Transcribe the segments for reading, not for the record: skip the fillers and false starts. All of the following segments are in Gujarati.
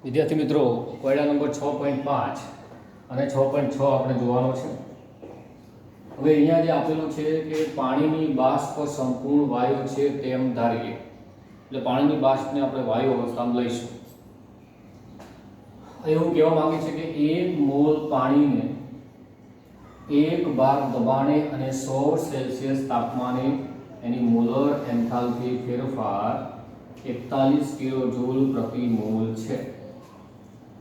વિદ્યાર્થી મિત્રો, કોયડા નંબર 6.5 અને 6.6 આપણે જોવાનો છે. હવે અહીંયા જે આપેલું છે કે પાણીની બાષ્પ સંપૂર્ણ વાયુ છે તેમ ધારીએ. એટલે પાણીની બાષ્પને આપણે વાયુ અવસ્થામાં લઈશું. એવું કહેવા માંગે છે કે 1 મોલ પાણીને 1 બાર દબાણે અને 100 સેલ્સિયસ તાપમાને એની મોલર એન્થાલ્પી ફેરફાર 41 કિલોજૂલ પ્રતિ મોલ છે.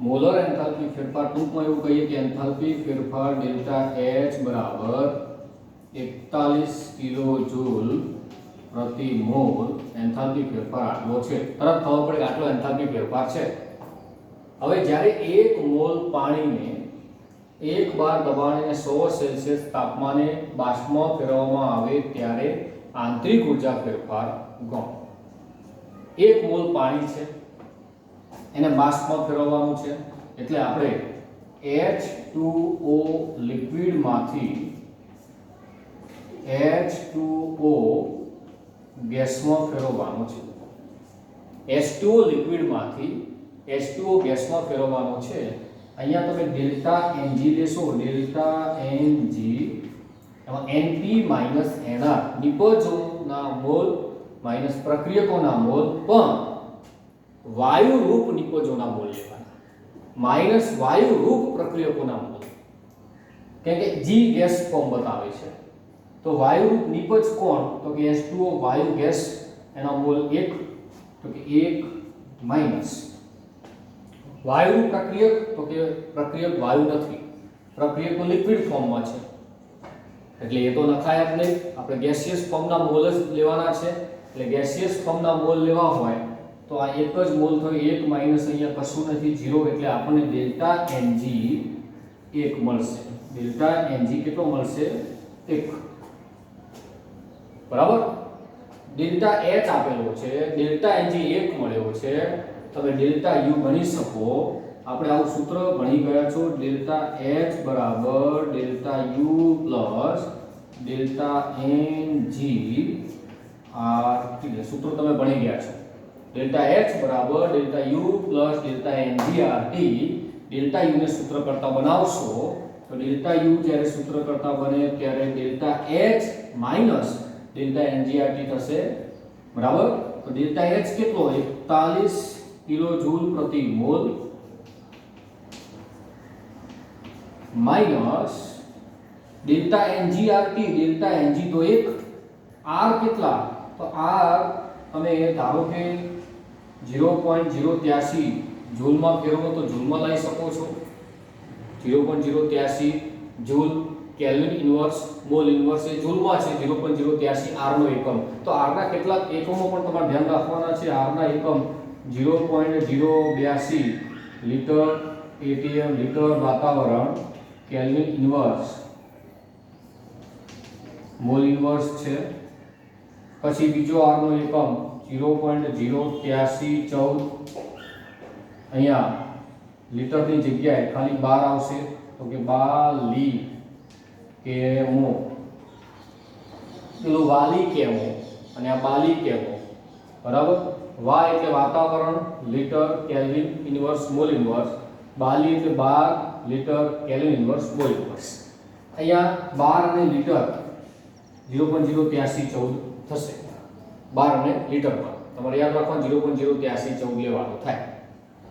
મોલર એન્થાલ્પી ફેરફાર ટૂંકમાં એવું કહીએ કે એન્થાલ્પી ફેરફાર ડેલ્ટા H બરાબર 41 કિલોજૂલ પ્રતિ મોલ એન્થાલ્પી ફેરફાર આટલો છે. તરત ખબર પડે કે આટલો એન્થાલ્પી ફેરફાર છે. હવે જ્યારે 1 મોલ પાણીને 1 બાર દબાણે 100 સેલ્સિયસ તાપમાને બાષ્પમાં ફેરવવામાં આવે ત્યારે આંતરિક ઊર્જા ફેરફાર ગણો. 1 મોલ પાણી છે, એને બાષ્પમાં ફેરવવાનું છે, એટલે આપણે H2O લિક્વિડમાંથી H2O ગેસમાં ફેરવવાનું છે. H2O લિક્વિડમાંથી H2O ગેસમાં ફેરવવાનો છે. અહીંયા તમે ડેલ્ટા Ng લેશો, ડેલ્ટા Ng એમાં Np Nr નિપજોના મોલ માઈનસ પ્રક્રિયકોના મોલ, પણ વાયુ રૂપ નિપજોના મોલ લેવાના માઈનસ વાયુ રૂપ પ્રક્રિયકોના મોલ. કેમ કે G ગેસ ફોર્મ બતાવે છે, તો વાયુ રૂપ નિપજ કોણ? તો કે H2O વાયુ ગેસ, એના મોલ 1, તો કે 1 માઈનસ વાયુ રૂપ પ્રક્રિયક, તો કે પ્રક્રિયક વાયુ નથી, પ્રક્રિયક તો લિક્વિડ ફોર્મમાં છે, એટલે એ તો નખાય જ નહીં. આપણે ગેસિયસ ફોર્મના મોલ જ લેવાના છે. એટલે ગેસિયસ ફોર્મના મોલ લેવા હોય તો આ એક જ મોલ થયો, 1 માઈનસ અહીંયા કશું નથી, 0, એટલે આપણને ડેલ્ટા Ng 1 મળશે. ડેલ્ટા Ng કેટલો મળશે? 1. બરાબર. ડેલ્ટા H આપેલો છે, ડેલ્ટા Ng 1 મળ્યો છે. તમે ડેલ્ટા U ગણી શકો. આપણે આવું સૂત્ર ભણી ગયા છો, ડેલ્ટા H બરાબર delta U plus delta Ng RT. સૂત્ર તમે ભણી ગયા છો. ડેલ્ટા H બરાબર delta U plus delta Ng RT. Delta U ને સૂત્ર કરતા બનાવશો તો ડેલ્ટા U જ્યારે સૂત્ર કરતા બને ત્યારે delta H minus delta Ng RT થશે. બરાબર. તો ડેલ્ટા H કેટલો? 41 કિલોજૂલ પ્રતિ mall minus delta Ng RT. Delta Ng તો 1, R કેટલા? તો R તમે ધારો કે 0.083 જૂલમાં ફેરવો તો જૂલમાં લઈ શકો છો. 0.083 joule, kelvin inverse, mole inverse એ જૂલમાં છે. 0.083 R નો એકમ. તો R ના કેટલાક એકમો પણ તમારે ધ્યાન રાખવાના છે. R ના એકમ 0.082 લિટર ATM, લિટર વાતાવરણ, કેલ્વિન ઇન્વર્સ, મોલ ઇન્વર્સ છે. પછી બીજો R નો એકમ 0.08314, અહીંયા લિટરની જગ્યાએ ખાલી 12 આવશે, તો કે 12 લી કેમો. પેલું વાલી કેમો અને આ બાલી કેમો. બરાબર. વા એટલે વાતાવરણ, litre, kelvin inverse, mole inverse. બાલી એટલે 12 litre, kelvin inverse, mole inverse. અહીંયા 12 અને લિટર 0.08314 થશે. 12 અને લિટરમાં તમારે યાદ રાખવાનું 0.08314 લેવાનું થાય.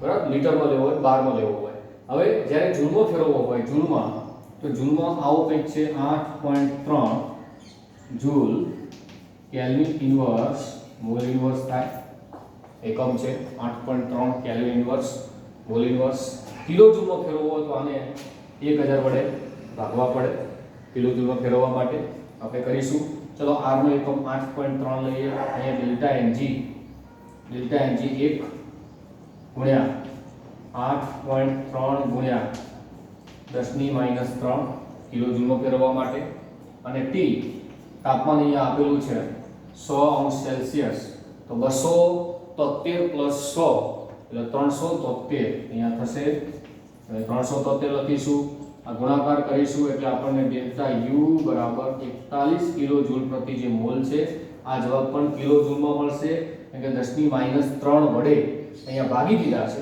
બરાબર. લિટરમાં લેવો હોય, 12 માં લેવો હોય. હવે જ્યારે જૂલમાં ફેરવવો હોય, જૂલમાં, તો જૂલમાં આવું કંઈક છે, 8.3 joule kelvin inverse, mole inverse થાય. એકમ છે 8.3 કેલ્વિન ઇન્વર્સ, મોલ ઇન્વર્સ. કિલોજૂલમાં ફેરવવો હોય તો આને 1000 વડે ભાગવા પડે કિલોજૂલમાં ફેરવવા માટે. આપણે કરીશું. ચલો R નો એકમ 8.3 લઈએ. અહીંયા ડેલ્ટા Ng 1 ગુણ્યા 8.3 ગુણ્યા 10⁻³ કિલોજૂલમાં ફેરવવા માટે. અને T તાપમાન અહીંયા આપેલું છે 100 અંશ સેલ્સિયસ, તો 273 પ્લસ 100 એટલે 373 અહીંયા થશે. 373 લખીશું, આ ગુણાકાર કરીશું એટલે આપણને ડેલ્ટા U બરાબર 41 કિલોજૂલ પ્રતિ જે મોલ છે. આ જવાબ પણ કિલોજૂલમાં મળશે, એટલે 10⁻³ વડે અહીંયા ભાગી દીધા છે.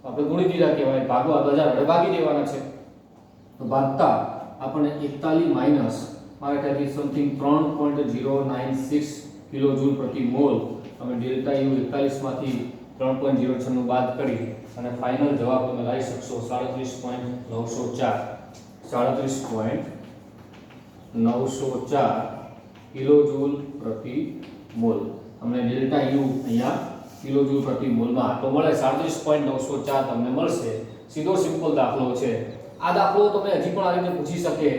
આપણે ગુણી દીધા કહેવાય, ભાગવા 1000 વડે ભાગી દેવાના છે. તો ભાગતા આપણને 41 માઈનસ મારા ખ્યાલથી સમથિંગ 3.096 કિલોજૂલ પ્રતિ મોલ. અમે ડેલ્ટા યુ 41 માંથી 3.096 બાદ કરી અને ફાઇનલ જવાબ તમે લાવી શકશો 37.904 કિલોજૂલ પ્રતિ મોલ. અમને ડેલ્ટા યુ અહીંયા કિલોજૂલ પ્રતિ મોલમાં તો મળે 37.904 તમને મળશે. સીધો સિમ્પલ દાખલો છે. આ દાખલો તમે હજી પણ આ રીતે પૂછી શકે.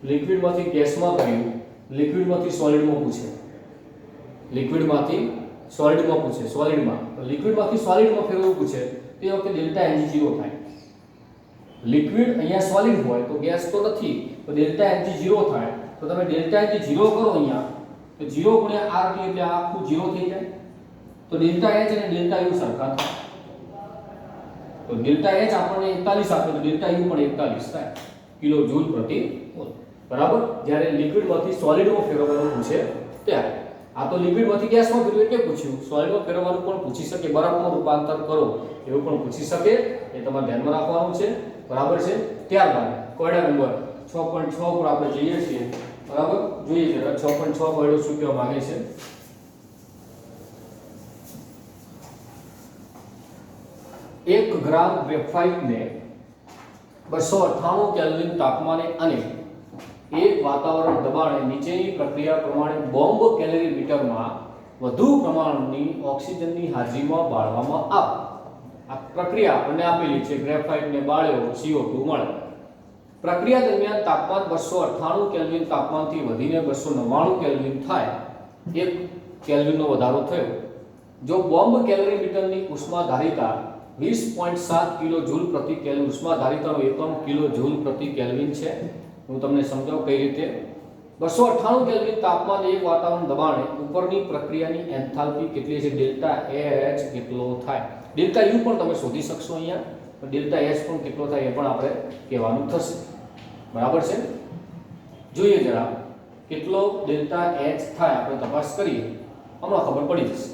લિક્વિડમાંથી ગેસમાં કર્યું, લિક્વિડમાંથી સોલિડમાં પૂછે, લિક્વિડમાંથી સોલિડમાં પૂછે, સોલિડમાં લિક્વિડમાંથી સોલિડમાં ફેરવવું પૂછે તે વખતે ડેલ્ટા Ng 0 થાય. લિક્વિડ અહીંયા સોલિડ હોય તો ગેસ તો નથી, તો ડેલ્ટા Ng 0 થાય. તો તમે ડેલ્ટા Ng 0 કરો અહીંયા તો 0 ગુણ્યા RT એટલે આ આખું 0 થઈ જાય. તો ડેલ્ટા H અને ડેલ્ટા U સરખા થાય. તો ડેલ્ટા H આપણને 41 આપે તો ડેલ્ટા U પણ 41 થાય કિલોજૂલ પ્રતિ મોલ. બરાબર. જ્યારે લિક્વિડમાંથી સોલિડમાં ફેરવવાનું પૂછે ત્યારે. આ તો લિક્વિડમાંથી ગેસમાં ફેરવ્યું એટલે પૂછ્યું. સોલિડમાં ફેરવવાનું પણ પૂછી શકે, બરફમાં રૂપાંતર કરો એવું પણ પૂછી શકે. એ તમારે ધ્યાનમાં રાખવાનું છે. બરાબર છે. ત્યારબાદ કોયડા નંબર 6.6 પર આપણે જઈએ છીએ. બરાબર. જોઈએ જરા 6.6 કોયડો શું કહેવા માંગે છે. 1 ગ્રામ ગ્રેફાઇટને 298 કેલ્વિન તાપમાને અને 1 વાતાવરણ દબાણે નીચેની પ્રક્રિયા પ્રમાણે બોમ્બ કેલરીમીટરમાં વધુ પ્રમાણની ઓક્સિજનની હાજરીમાં બાળવામાં આવે. આ પ્રક્રિયા આપણને આપેલી છે. ગ્રેફાઇટને બાળ્યો CO2 મળે. પ્રક્રિયા દરમિયાન તાપમાન 298 કેલ્વિન તાપમાનથી વધીને 299 કેલ્વિન થાય. 1 કેલ્વિનનો વધારો થયો. જો બોમ્બ કેલરીમીટરની ઉષ્માધારિતા 20.7 કિલોજૂલ પ્રતિ કેલ્વિન, ઉષ્માધારિતાનો એકમ કિલોજૂલ પ્રતિ કેલ્વિન છે. હું તમને સમજાવું કઈ રીતે. 298 કેલ્વિન તાપમાને 1 વાતાવરણ દબાણે ઉપરની પ્રક્રિયાની એન્થાલ્પી કેટલી છે? ડેલ્ટા H કેટલો થાય? ડેલ્ટા U પણ તમે શોધી શકશો અહીંયા. તો ડેલ્ટા H પણ કેટલો થાય એ પણ આપણે કહેવાનું થશે. બરાબર છે. જોઈએ જરા કેટલો ડેલ્ટા H થાય આપણે તપાસ કરીએ, હમણાં ખબર પડી જશે.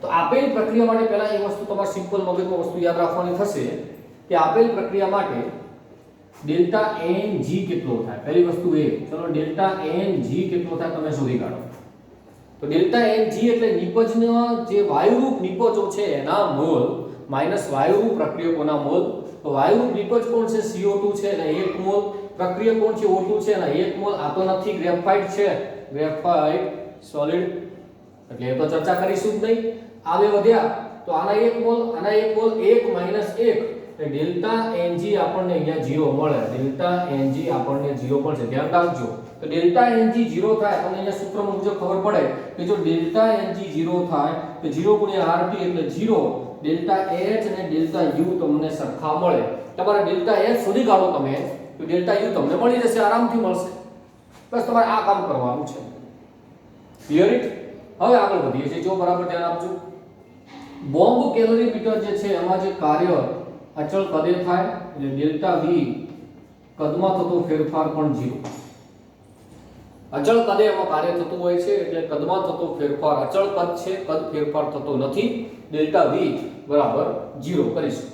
તો આપેલ પ્રક્રિયા માટે પહેલા એ વસ્તુ તમારે સિમ્પલ મગજમાં વસ્તુ યાદ રાખવાની થશે કે આપેલ પ્રક્રિયા માટે ડેલ્ટા Ng કેટલો થાય. પહેલી વસ્તુ એ, ચલો ડેલ્ટા Ng કેટલો થાય તમે શોધી કાઢો. તો ડેલ્ટા Ng એટલે નિપજના જે વાયુરૂપ નિપજો છે એના મોલ માઈનસ વાયુરૂપ પ્રક્રિયકોના મોલ. તો વાયુરૂપ નિપજ કોણ છે? CO2 છે અને 1 મોલ. પ્રક્રિયક કોણ છે? O2 છે અને 1 મોલ. આ તો નથી, ગ્રેફાઇટ છે. ગ્રેફાઇટ સોલિડ એટલે એ તો ચર્ચા કરીશું જ નહીં. આ બે વધ્યા તો આના 1 મોલ, આના 1 મોલ, 1 માઈનસ 1 એટલે ડેલ્ટા Ng આપણને અહીંયા 0 મળે. ડેલ્ટા Ng આપણને 0 મળશે. ધ્યાન રાખજો. તો ડેલ્ટા Ng 0 થાય તમને અહીંયા સૂત્ર મુજબ ખબર પડે કે જો ડેલ્ટા Ng 0 થાય તો 0 ગુણ્યા RT એટલે 0. ડેલ્ટા H અને ડેલ્ટા U તમને સરખા મળે. તમારે ડેલ્ટા H શોધી કાઢો તમે તો ડેલ્ટા U તમને મળી જશે, આરામથી મળશે. બસ તમારે આ કામ કરવાનું છે. Clear it? હવે આગળ વધીએ છીએ. જો બરાબર ધ્યાન આપજો. બોમ્બ કેલરીમીટર જે છે એમાં જે કાર્ય અચળ કદે થાય એટલે ડેલ્ટા V કદમાં થતો ફેરફાર પણ 0. અચળ કદે એમાં કાર્ય થતું હોય છે એટલે કદમાં થતો ફેરફાર અચળ કદ છે, કદ ફેરફાર થતો નથી. ડેલ્ટા V બરાબર 0 કરીશું.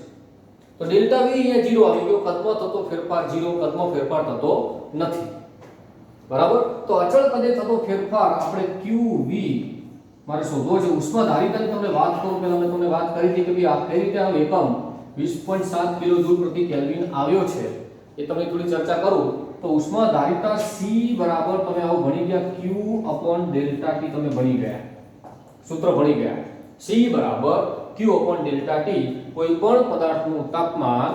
તો ડેલ્ટા V અહીંયા 0 આવી ગયો. કદમાં થતો ફેરફાર 0, કદમાં ફેરફાર થતો નથી. બરાબર. તો અચળ કદે થતો ફેરફાર આપણે QV મારે શોધવો છે. ઉષ્માધારિતાની તમને વાત કરું પહેલા મેં તમને વાત કરી હતી કે ભાઈ આ કઈ રીતે આનો એકમ 20.7 કિલોજૂલ પ્રતિ કેલ્વિન આવ્યો છે એ તમે થોડી ચર્ચા કરું. તો ઉષ્માધારિતા C બરાબર તમે આવું ભણી ગયા Q/ΔT તમે ભણી ગયા, સૂત્ર ભણી ગયા. C બરાબર Q/ΔT. કોઈ પણ પદાર્થનું તાપમાન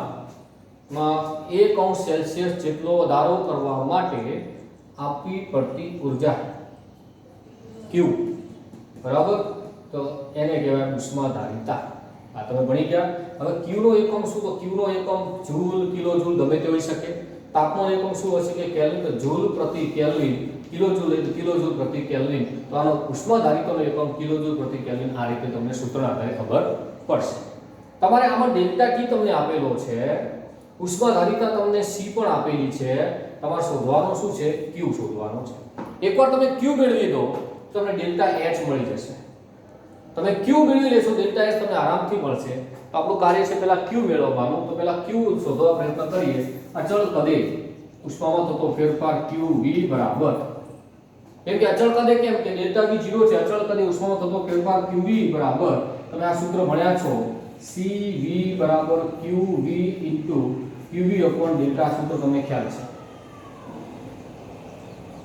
માં 1 સેલ્સિયસ જેટલો વધારો કરવા માટે આપવી પડતી ઊર્જા Q. બરાબર. તો એને કહેવાય ઉષ્માધારિતા. આ તમે ભણી ગયા. હવે Q નો એકમ શું? તો Q નો એકમ જૂલ, કિલોજૂલ ગમે તે હોઈ શકે. તાપમાન એકમ શું હશે કે કેલ્વિન. તો જૂલ પ્રતિ કેલ્વિન, કિલોજૂલ એટલે કિલોજૂલ પ્રતિ કેલ્વિન. તો આનો ઉષ્માધારિતાનો એકમ કિલોજૂલ પ્રતિ કેલ્વિન. આ રીતે તમને સૂત્રના આધારે ખબર પડશે. તમારે આમાં ડેલ્ટા T તમને આપેલો છે, ઉષ્માધારિતા તમને C પણ આપેલી છે. તમારે શોધવાનું શું છે? Q શોધવાનું છે. એકવાર તમે Q મેળવી દો તમને ડેલ્ટા H મળી જશે. તમે q મેળવી લેશો ડેલ્ટા s તમને આરામથી મળશે. તો આપણું કાર્ય છે પહેલા q મેળવવાનું. તો પહેલા q શોધવા પ્રયત્ન કરીએ. અચળ કદે ઉષ્મામાં થતો ફેરફાર qv બરાબર, કેમ કે અચળ કદે કેમ કે ડેલ્ટા v 0 છે, અચળ કદે ઉષ્મામાં થતો ફેરફાર qv બરાબર તમે આ સૂત્ર ભણ્યા છો cv બરાબર qv qv upon ડેલ્ટા. સૂત્ર તમને ખ્યાલ છે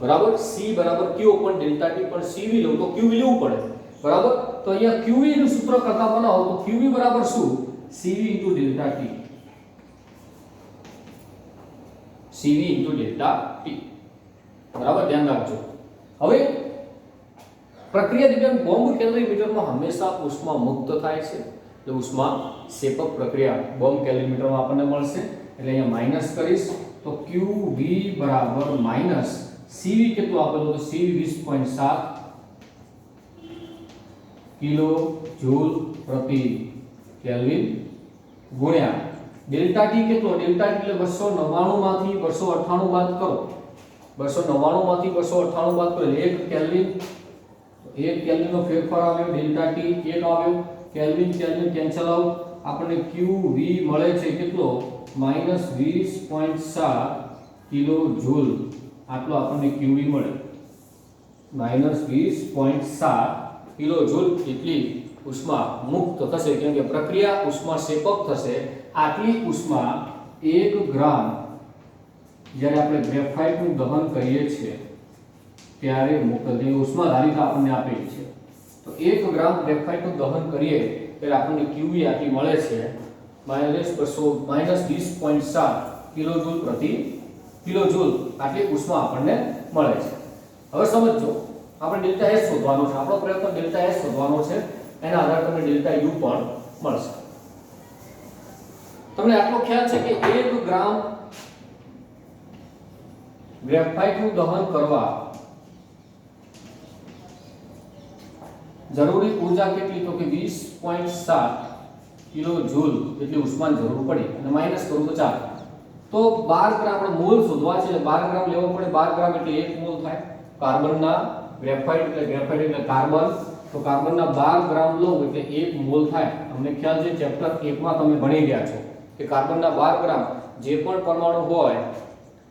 બરાબર. c બરાબર q upon ડેલ્ટા t, પણ cv લો તો qv લેવું પડે બરાબર. તો અહીંયા qv નું સૂત્ર કરતા બનાવો તો qv બરાબર શું cv delta t, cv delta t બરાબર. ધ્યાન રાખજો. હવે પ્રક્રિયા દરમિયાન બોમ્બ કેલરીમીટરમાં હંમેશા ઉષ્મા મુક્ત થાય છે. તો ઉષ્મા શેપક પ્રક્રિયા બોમ્બ કેલરીમીટરમાં આપણને મળશે. એટલે અહીંયા માઈનસ કરીશ તો qv બરાબર માઈનસ cv કેટલું આપેલું તો cv 20.7 કિલો જૂલ પ્રતિ કેલ્વિન ગુણ્યા ડેલ્ટા ટી કેટલો, ડેલ્ટા ટી એટલે 299 માંથી 298 બાદ કરો, 299 માંથી 298 બાદ કરો એટલે 1 કેલ્વિન નો ફેરફાર આવ્યો, ડેલ્ટા ટી 1 આવ્યો, કેલ્વિન કેલ્વિન કેન્સલ આઉટ, આપણને qv મળે છે કેટલો -20.7 કિલો જૂલ. આટલો આપણને qv મળે -20.7 કિલો જૂલ એટલી ઉષ્મા મુક્ત થશે. કેમ કે પ્રક્રિયા ઉષ્મા શેપક થશે. આટલી ઉષ્મા 1 ગ્રામ જ્યારે આપણે ગ્રેફાઇટ નું દહન કરીએ છીએ ત્યારે મુક્ત થઈ ઉષ્મા ધારિતા આપણને આપેલી છે. તો 1 ગ્રામ ગ્રેફાઇટ નું દહન કરીએ ત્યારે આપણને qv આટલી મળે છે -20.7 કિલોજૂલ પ્રતિ કિલોજૂલ. આટલી ઉષ્મા આપણને મળે છે. હવે સમજો આપણે ડેલ્ટા S શોધવાનો છે. આપણો પ્રયત્ન ડેલ્ટા S શોધવાનો છે. એના આધારે તમને ડેલ્ટા U પણ મળશે. તમને આટલો ખ્યાલ છે કે 1 ગ્રામ ગ્રેફાઇટ નું દહન કરવા જરૂરી ઊર્જા કેટલી તો કે 20.7 કિલો જૂલ એટલી ઉષ્માની જરૂર પડી અને માઈનસ કરું તો ચાલે. તો 12 ગ્રામ આપણે મોલ શોધવા છે એટલે 12 ગ્રામ લેવો પડે. 12 ગ્રામ એટલે 1 મોલ થાય. કાર્બનના ગ્રેફાઇટ એટલે કાર્બન, તો કાર્બનના 12 ગ્રામ લો એટલે 1 મોલ થાય. તમને ખ્યાલ છે ચેપ્ટર 1 માં તમે ભણી ગયા છો કે કાર્બનના 12 ગ્રામ જે પણ પરમાણુ હોય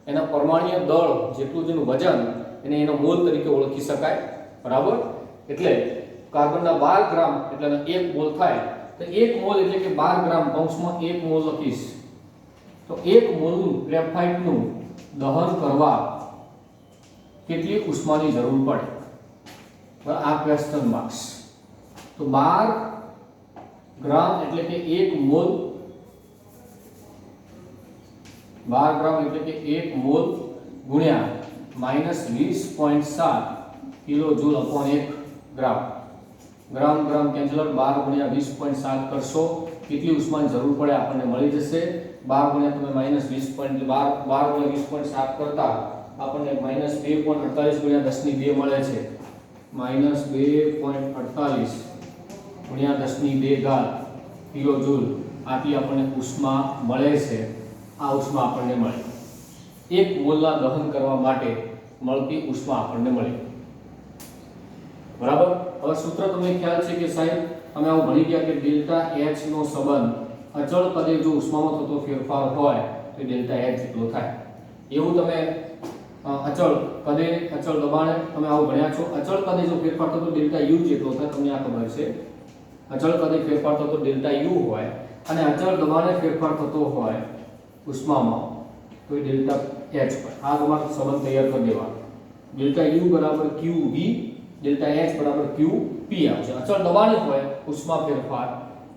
એના પરમાણ્વીય દળ જેટલું જેનું વજન એને એનો મોલ તરીકે ઓળખી શકાય બરાબર. એટલે કાર્બનના 12 ગ્રામ એટલે 1 મોલ થાય. તો 1 મોલ એટલે કે 12 ગ્રામ કૌંસમાં 1 મોલ લખીશ. તો 1 મોલ ગ્રેફાઇટ નું દહન કરવા કેટલી ઉષ્માની જરૂર પડે આ ક્વેશ્ચન માર્ક્સ. તો 12 ગ્રામ એટલે કે 1 મોલ, 12 ગ્રામ એટલે કે 1 મોલ ગુણ્યા -20.7 કિલો જૂલ upon 1 ગ્રામ. ગ્રામ ગ્રામ કેન્સલ, 12 ગુણ્યા 20.7 કરશો કેટલી ઉષ્માની જરૂર પડે આપણને મળી જશે. 12 ગુણ્યા તમે -20.12 ગુણ્યા 20.7 કરતા આપણને -2.48 ગુણ્યા 10 ની 2 મળે છે. -2.48 ગુણ્યા 10 ની 2 ઘાત કિલો જૂલ આટલી આપણને ઉષ્મા મળે છે. આ ઉષ્મા આપણને મળે 1 મોલના દહન કરવા માટે મળતી ઉષ્મા આપણને મળે બરાબર. હવે સૂત્ર તમને ખ્યાલ છે કે સાહેબ અમે આવું ભણી ગયા કે ડેલ્ટા H નો સંબંધ અચળ કદે જો ઉષ્મામાં થતો ફેરફાર હોય તો ડેલ્ટા H જેટલો થાય. એવું તમે અચળ કદે અચળ દબાણે તમે આવું ભણ્યા છો. અચળ કદે જો ફેરફાર થતો ડેલ્ટા U જેટલો થાય તમને આ ખબર છે. અચળ કદે ફેરફાર થતો ડેલ્ટા U હોય અને અચળ દબાણે ફેરફાર થતો હોય ઉષ્મામાં તો એ ડેલ્ટા H હોય. આ તમારો સંબંધ તૈયાર કરી દેવાનો. ડેલ્ટા U બરાબર QV, ડેલ્ટા H બરાબર QP આવશે. અચળ દબાણે હોય ઉષ્મા ફેરફાર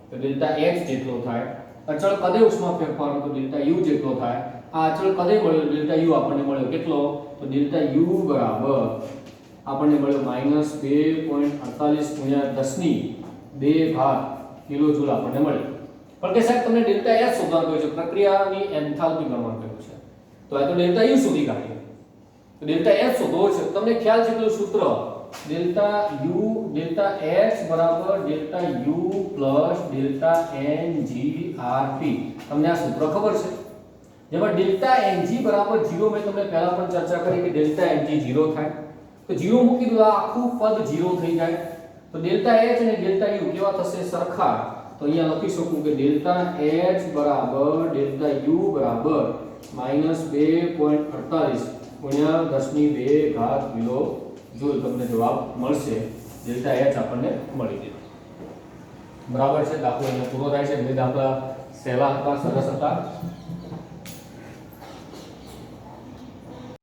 તો ડેલ્ટા H જેટલો થાય. અચળ કદે ઉષ્મા ફેરફાર તો ડેલ્ટા U જેટલો થાય. આ અચળ કદે મળ્યો ડેલ્ટા U આપણને મળ્યો કેટલો તો ડેલ્ટા U બરાબર આપણને મળ્યો -2.48 ગુણ્યા 10 ની 2 ઘાત કિલો જૂલ આપણને મળ્યો. પણ કે સાહેબ તમને ડેલ્ટા S શોધવાનું કહ્યું છે, પ્રક્રિયાની એન્થાલ્પી ગણવાનું કહ્યું છે. તો આ તો ડેલ્ટા U શોધી કાઢીએ. તો ડેલ્ટા S શોધવો છે. તમને ખ્યાલ છે પેલું સૂત્ર ડેલ્ટા H બરાબર delta U plus delta NGRT. તમને આ સૂત્ર ખબર છે જેમાં ડેલ્ટા NG બરાબર 0 મેં તમને પહેલા પણ ચર્ચા કરી કે ડેલ્ટા NG 0 થાય તો 0 મૂકી દો આખું પદ 0 થઈ જાય. તો ડેલ્ટા એચ અને ડેલ્ટા યુ કેવા થશે? સરખા. તો અહીંયા લખી શકું કે ડેલ્ટા એચ બરાબર ડેલ્ટા યુ બરાબર -2.48 ગુણ્યા 10⁻2 કિલો જૂલ. તમને જવાબ મળશે. ડેલ્ટા એચ આપણને મળી ગયો. બરાબર છે. દાખલો અહીંયા પૂરો થાય છે. બે દાખલા સહેલા હતા, સરસ હતા.